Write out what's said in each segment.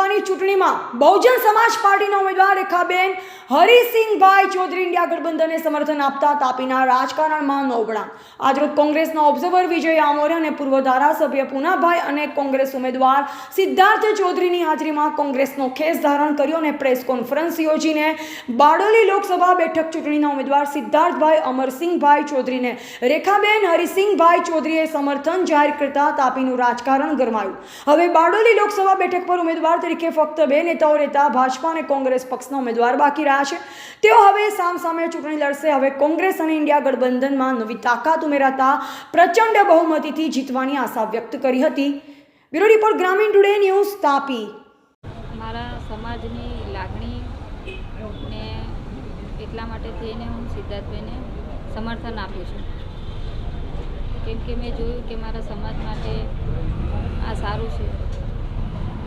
લોકસભાની ચૂંટણીમાં બહુજન સમાજ પાર્ટીના ઉમેદવાર રેખાબેન હરિસિંહભાઈ ચૌધરી ઇન્ડિયા ગઠબંધનને સમર્થન આપતા તાપીના રાજકારણમાં નવગણા. આજરોજ કોંગ્રેસના ઓબ્ઝર્વર વિજય આમોરે અને પૂર્વ ધારાસભ્ય પૂનાભાઈ અને કોંગ્રેસ ઉમેદવાર સિદ્ધાર્થ ચૌધરીની હાજરીમાં કોંગ્રેસનો ખેસ ધારણ કર્યો અને પ્રેસ કોન્ફરન્સ યોજીને બારડોલી લોકસભા બેઠક ચૂંટણીના ઉમેદવાર સિદ્ધાર્થભાઈ અમરસિંહભાઈ ચૌધરીને રેખાબેન હરિસિંહભાઈ ચૌધરીએ સમર્થન જાહેર કરતા તાપીનું રાજકારણ ગરમાયું. હવે બારડોલી લોકસભા બેઠક પર ઉમેદવાર તરીકે ફક્ત બે નેતાઓ રહેતા ભાજપા અને કોંગ્રેસ પક્ષના ઉમેદવાર બાકી રહ્યા છે. તેઓ હવે સામસામે ચૂંટણી લડશે. હવે કોંગ્રેસ અને ઇન્ડિયા ગઠબંધનમાં નવી તાકાત ઉમેરાતા પ્રચંડ બહુમતીથી જીતવાની આશા વ્યક્ત કરી હતી. બ્યુરો રિપોર્ટ ગ્રામીણ ટુડે ન્યૂઝ તાપી. મારા સમાજની લાગણી ને એટલા માટે થઈને હું સિદ્ધાર્થભાઈને સમર્થન આપું છું, કેમ કે મેં જોયું કે મારા સમાજ માટે આ સારું છે,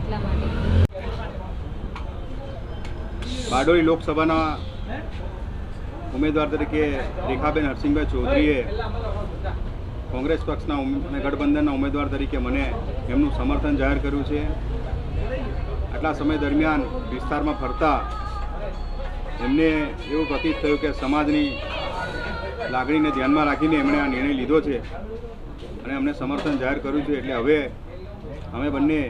એટલા માટે. બારડોલી લોકસભાના ઉમેદવાર તરીકે રેખાબેન હરસિંહભાઈ ચૌધરીએ કોંગ્રેસ પક્ષના અને ગઠબંધનના ઉમેદવાર તરીકે મને એમનું સમર્થન જાહેર કર્યું છે. આટલા સમય દરમિયાન વિસ્તારમાં ફરતા એમને એવું પ્રતીત થયું કે સમાજની લાગણીને ધ્યાનમાં રાખીને એમણે આ નિર્ણય લીધો છે અને અમને સમર્થન જાહેર કર્યું છે. એટલે હવે અમે બંને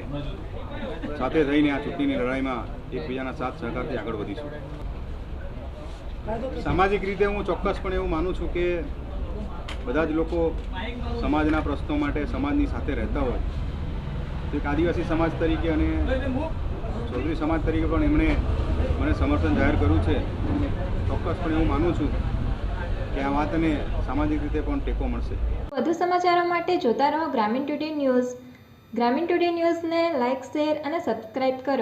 સાથે થઈને આ ચૂંટણીની લડાઈમાં એકબીજાના સાથ સહકારથી આગળ વધીશું. સામાજિક રીતે હું ચોક્કસપણે એવું માનું છું કે બધા જ લોકો સમાજના પ્રશ્નો માટે સમાજની સાથે રહેતા હોય. એક આદિવાસી સમાજ તરીકે અને ચૌધરી સમાજ તરીકે પણ એમણે મને સમર્થન જાહેર કર્યું છે. ચોક્કસપણે હું માનું છું કે આ વાતને સામાજિક રીતે પણ ટેકો મળશે. વધુ સમાચારો માટે જોતા રહો ગ્રામીણ ટુડે ન્યૂઝ. ગ્રામીણ ટુડે ન્યૂઝને લાઇક, શેર અને સબસ્ક્રાઇબ કરો.